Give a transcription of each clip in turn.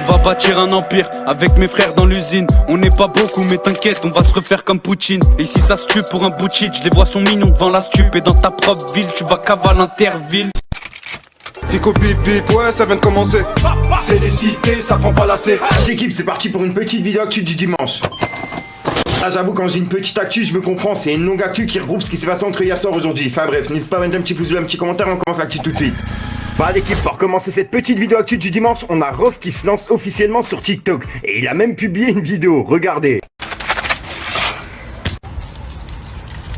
va bâtir un empire avec mes frères dans l'usine. On n'est pas beaucoup mais t'inquiète, on va se refaire comme Poutine. Et si ça se tue pour un bout de shit, je les vois sont mignons devant la stup. Et dans ta propre ville, tu vas cavaler Interville. Fico bip bip, ouais ça vient de commencer. C'est les cités, ça prend pas la C. L'équipe, c'est parti pour une petite vidéo actu du dimanche. Ah j'avoue quand j'ai une petite actu je me comprends, c'est une longue actu qui regroupe ce qui s'est passé entre hier soir et aujourd'hui. Enfin bref, n'hésite pas à mettre un petit pouce bleu, un petit commentaire, on commence l'actu tout de suite. Bah l'équipe, pour commencer cette petite vidéo actu du dimanche, on a Rof qui se lance officiellement sur TikTok. Et il a même publié une vidéo, regardez.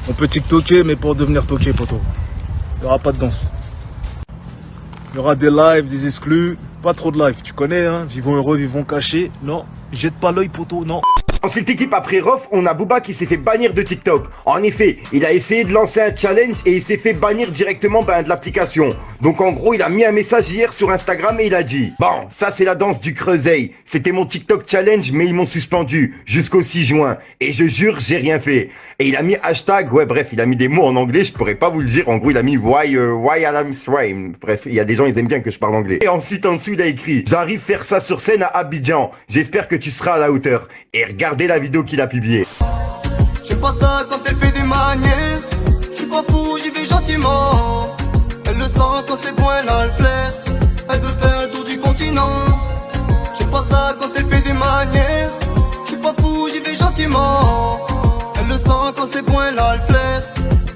On peut TikToker mais pour devenir toqué poto. Il n'y aura pas de danse. Il y aura des lives, des exclus, pas trop de lives, tu connais hein, vivons heureux, vivons cachés. Non, jette pas l'œil poto, non. Dans cette équipe après Rof, on a Booba qui s'est fait bannir de TikTok. En effet, il a essayé de lancer un challenge et il s'est fait bannir directement de l'application. Donc en gros, il a mis un message hier sur Instagram et il a dit: bon, ça c'est la danse du Creuset. C'était mon TikTok challenge mais ils m'ont suspendu jusqu'au 6 juin. Et je jure, j'ai rien fait. Et il a mis hashtag, ouais bref, il a mis des mots en anglais, je pourrais pas vous le dire. En gros, il a mis why Alarm Swim. Bref, il y a des gens, ils aiment bien que je parle anglais. Et ensuite, en dessous, il a écrit: j'arrive faire ça sur scène à Abidjan. J'espère que tu seras à la hauteur. Et regardez la vidéo qu'il a publiée. J'aime pas ça quand elle fait des manières. J'suis pas fou, j'y vais gentiment. Elle le sent quand c'est bon, elle a le flair. Elle veut faire le tour du continent. J'aime pas ça quand elle fait des manières. J'suis pas fou, j'y vais gentiment. Elle le sent quand c'est bon, elle a le flair.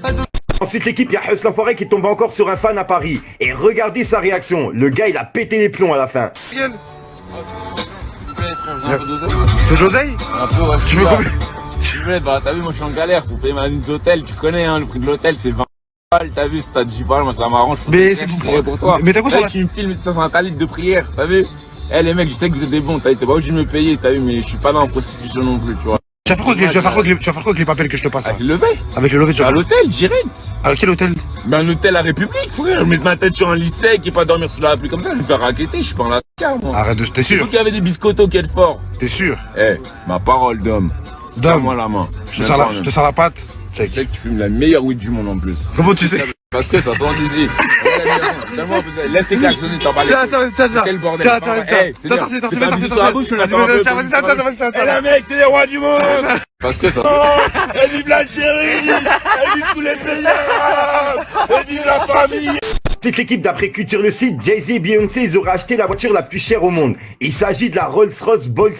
Elle veut... Ensuite l'équipe, il y a Huss l'enfoiré qui tombe encore sur un fan à Paris. Et regardez sa réaction, le gars il a pété les plombs à la fin. C'est de l'oseille? Un peu, ouais. Tu veux combien? S'il te plaît, bah t'as vu, moi je suis en galère pour payer ma nuit d'hôtel, tu connais hein, le prix de l'hôtel c'est 20 balles, t'as vu, si t'as 10 balles, moi ça m'arrange. Mais c'est pour toi. Mais t'as quoi sur la... Tu me filmes, ça c'est un talit de prière, t'as vu? Eh les mecs, je sais que vous êtes des bons, t'es pas obligé de me payer, t'as vu, mais je suis pas dans la prostitution non plus, tu vois. Tu vas faire quoi avec les papiers que je te passe? Avec le levé? Avec le levé, tu vas à l'hôtel, direct. À quel hôtel? Ben un hôtel à République, frère, je mets ma tête sur un lit sec et pas dormir sous la pluie comme ça, je vais me faire raqueter, je suis pas en la car moi. Arrête de... T'es C'est sûr? vous qui avez des biscottos qui êtes forts. T'es sûr? Eh, ma parole d'homme. Serre-moi la main. Je te sers la patte. Je sais que tu fumes la meilleure weed du monde en plus. Comment tu sais? Parce que ça sent d'ici. Laisse les klaxonner, t'en parles. Tiens. Quel bordel. Tiens. Attends, c'est pas sur la bouche, on a pas un peu. Eh la mec, c'est les rois du monde. Parce que ça. Elle vive l'Algérie. Elle vive tous les pays. Elle vive la famille. Cette équipe d'après Culture le site, Jay-Z et Beyoncé, ils auraient acheté la voiture la plus chère au monde. Il s'agit de la Rolls-Royce Bold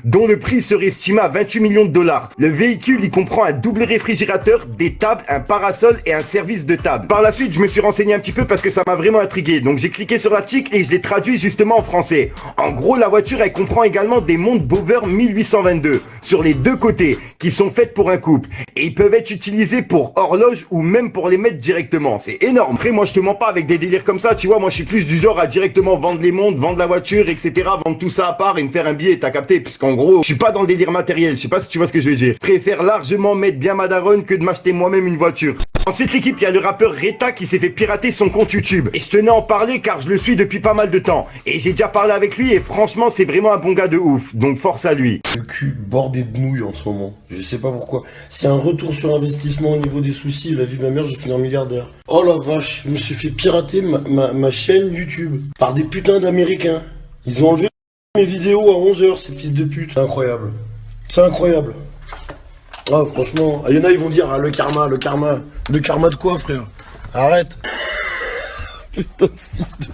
dont le prix serait estimé à 28 millions de dollars. Le véhicule, il comprend un double réfrigérateur, des tables, un parasol et un service de table. Par la suite, je me suis renseigné un petit peu parce que ça m'a vraiment intrigué. Donc j'ai cliqué sur l'article et je l'ai traduit justement en français. En gros, la voiture, elle comprend également des montres Bover 1822 sur les deux côtés qui sont faites pour un couple. Et ils peuvent être utilisés pour horloge ou même pour les mettre directement. C'est énorme. Après, moi, je te mens pas avec des délires comme ça, tu vois, moi je suis plus du genre à directement vendre les montres, vendre la voiture, etc., vendre tout ça à part et me faire un billet, t'as capté, puisqu'en gros, je suis pas dans le délire matériel, je sais pas si tu vois ce que je veux dire. Je préfère largement mettre bien ma daronne que de m'acheter moi-même une voiture. Ensuite l'équipe, il y a le rappeur Reta qui s'est fait pirater son compte YouTube. Et je tenais à en parler car je le suis depuis pas mal de temps. Et j'ai déjà parlé avec lui et franchement c'est vraiment un bon gars de ouf, donc force à lui. Le cul bordé de nouilles en ce moment, je sais pas pourquoi. C'est un retour sur investissement au niveau des soucis, la vie de ma mère, je vais finir milliardaire. Oh la vache, je me suis fait pirater ma chaîne YouTube par des putains d'Américains. Ils ont enlevé mes vidéos à 11h, ces fils de pute. C'est incroyable. C'est incroyable. Ah franchement, il y en a ils vont dire ah, le karma. Le karma de quoi frère? Arrête. Putain fils de...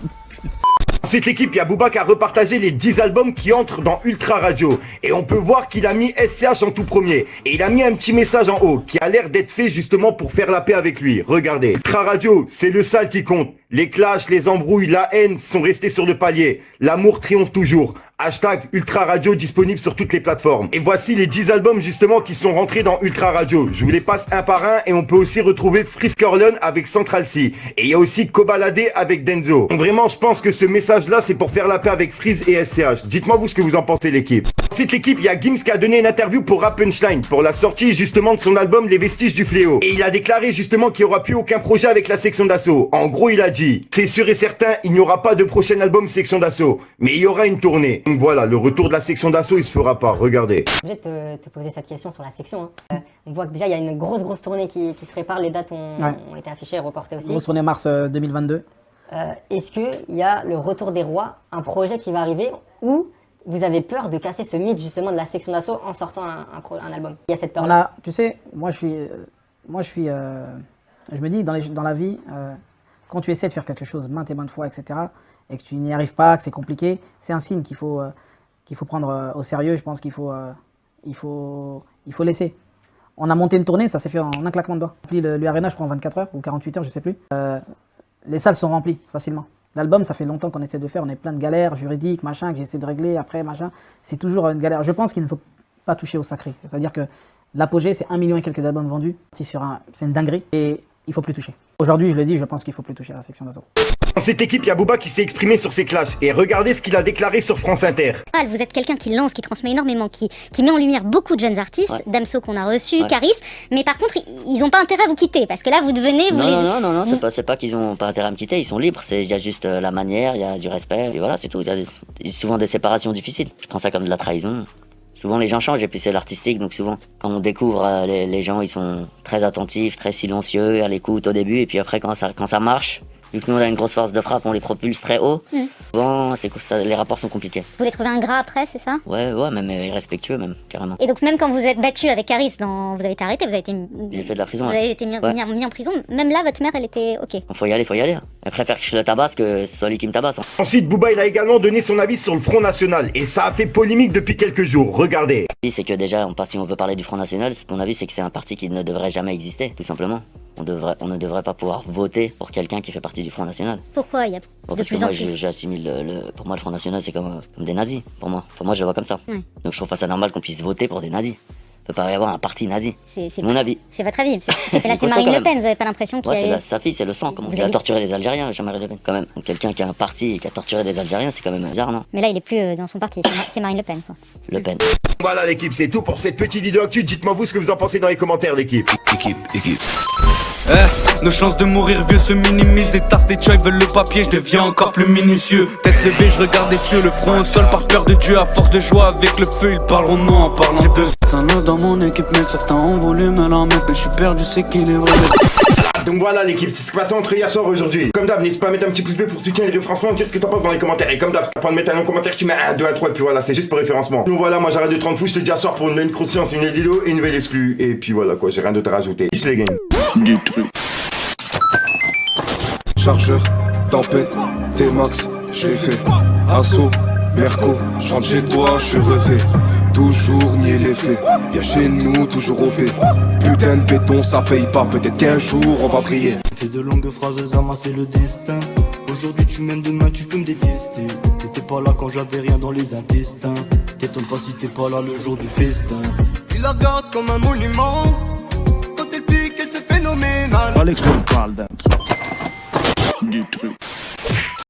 Ensuite l'équipe, il y a Booba qui a repartagé les 10 albums qui entrent dans Ultra Radio. Et on peut voir qu'il a mis SCH en tout premier. Et il a mis un petit message en haut qui a l'air d'être fait justement pour faire la paix avec lui. Regardez. Ultra Radio, c'est le sale qui compte. Les clashs, les embrouilles, la haine sont restés sur le palier. L'amour triomphe toujours. Hashtag Ultra Radio disponible sur toutes les plateformes. Et voici les 10 albums justement qui sont rentrés dans Ultra Radio. Je vous les passe un par un et on peut aussi retrouver Frisk Orleans avec Central C. Et il y a aussi Kobalade avec Denzo. Donc vraiment je pense que ce message là c'est pour faire la paix avec Freeze et SCH. Dites-moi vous ce que vous en pensez l'équipe. Ensuite l'équipe, il y a Gims qui a donné une interview pour Rap Punchline pour la sortie justement de son album Les Vestiges du Fléau. Et il a déclaré justement qu'il n'y aura plus aucun projet avec la section d'assaut. En gros il a dit: c'est sûr et certain, il n'y aura pas de prochain album section d'assaut, mais il y aura une tournée. Donc voilà, le retour de la section d'assaut, il se fera pas, regardez. Je vais te poser cette question sur la section. On voit que déjà, il y a une grosse tournée qui se prépare. Les dates ont été affichées et reportées aussi. Grosse tournée mars 2022. Est-ce qu'il y a le retour des rois, un projet qui va arriver, ou vous avez peur de casser ce mythe justement de la section d'assaut en sortant un album. Il y a cette peur-là. Tu sais, je me dis dans la vie, quand tu essaies de faire quelque chose maintes et maintes fois, etc., et que tu n'y arrives pas, que c'est compliqué, c'est un signe qu'il faut prendre au sérieux. Je pense qu'il faut laisser. On a monté une tournée, ça s'est fait en un claquement de doigts. L'Arena, je crois, en 24 heures ou 48 heures, je sais plus. Les salles sont remplies facilement. L'album, ça fait longtemps qu'on essaie de faire, on est plein de galères juridiques, machin, que j'essaie de régler après, machin. C'est toujours une galère. Je pense qu'il ne faut pas toucher au sacré. C'est-à-dire que l'apogée, c'est 1 million et quelques d'albums vendus. C'est une dinguerie et il faut plus toucher. Aujourd'hui, je le dis, je pense qu'il faut plus toucher à la section d'assaut. Dans cette équipe, il y a Booba qui s'est exprimé sur ses clashs. Et regardez ce qu'il a déclaré sur France Inter. Vous êtes quelqu'un qui lance, qui transmet énormément, qui met en lumière beaucoup de jeunes artistes, Damso qu'on a reçu, Caris, mais par contre, ils n'ont pas intérêt à vous quitter, parce que là, vous devenez... Non, c'est pas qu'ils ont pas intérêt à me quitter, ils sont libres, il y a juste la manière, il y a du respect, et voilà, c'est tout. Il y a souvent des séparations difficiles. Je prends ça comme de la trahison. Souvent les gens changent et puis c'est l'artistique, donc souvent quand on découvre les gens ils sont très attentifs, très silencieux, à l'écoute au début et puis après quand ça marche, vu que nous on a une grosse force de frappe, on les propulse très haut, souvent les rapports sont compliqués. Vous les trouvez ingrats après, c'est ça? Ouais, même irrespectueux même, carrément. Et donc même quand vous êtes battu avec Caris, vous avez été arrêté, vous avez été... J'ai fait de la prison, Vous avez été mis en prison, même là votre mère elle était ok. Faut y aller. Elle préfère que je le tabasse que ce soit lui qui me tabasse. Ensuite, Booba il a également donné son avis sur le Front National et ça a fait polémique depuis quelques jours, regardez. C'est que déjà, si on veut parler du Front National, mon avis c'est que c'est un parti qui ne devrait jamais exister, tout simplement. On ne devrait pas pouvoir voter pour quelqu'un qui fait partie du Front National. Pourquoi? Il y a parce que moi j'assimile pour moi le Front National c'est comme des nazis, pour moi je le vois comme ça. Donc je trouve pas ça normal qu'on puisse voter pour des nazis. Il peut pas y avoir un parti nazi. C'est mon avis. C'est votre avis. Là c'est Marine Le Pen, vous avez pas l'impression qu'il y a... sa fille, c'est le sang, comment il a torturé les Algériens, Jean-Marie Le Pen quand même. Donc quelqu'un qui a un parti et qui a torturé des Algériens, c'est quand même bizarre, non? Mais là il est plus dans son parti, c'est Marine Le Pen quoi. Le Pen. Voilà l'équipe, c'est tout pour cette petite vidéo actu. Dites-moi vous ce que vous en pensez dans les commentaires l'équipe. Équipe. Nos chances de mourir vieux se minimisent. Des tasses, des chats veulent le papier, je deviens encore plus minutieux. Tête levée, je regarde les cieux, le front au sol par peur de Dieu. À force de joie avec le feu, ils parleront non en parlant. J'ai besoin de dans mon équipe, mec. Certains ont voulu me la mettre, mais je suis perdu, c'est qu'il est vrai. Donc voilà l'équipe, c'est ce qui passe entre hier soir et aujourd'hui. Comme d'hab, n'hésite pas à mettre un petit pouce bleu pour soutenir les référencements, dire ce que t'en penses dans les commentaires. Et comme d'hab, si t'as pas de mettre un commentaire, tu mets 1, 2, 1, 3, et puis voilà, c'est juste pour référencement. Donc voilà, moi j'arrête de 30 fous, je te dis à soir pour une nouvelle croustillante, une nouvelle vidéo et une nouvelle exclue. Et puis voilà quoi, j'ai rien d'autre à rajouter. Peace les gang. Chargeur, tempête, T-Max, j'ai fait assaut, Merco, je rentre chez toi, je suis refait. Toujours nier les faits, y'a chez nous toujours OP. Putain de béton, ça paye pas, peut-être qu'un jour on va briller. Fais de longues phrases, amasser le destin. Aujourd'hui tu m'aimes, demain tu peux me détester. T'étais pas là quand j'avais rien dans les intestins. T'étonnes pas si t'es pas là le jour du festin. Il la regarde comme un monument. Quand elle pique, elle c'est phénoménal. Alex, je te parle d'un truc. Du truc.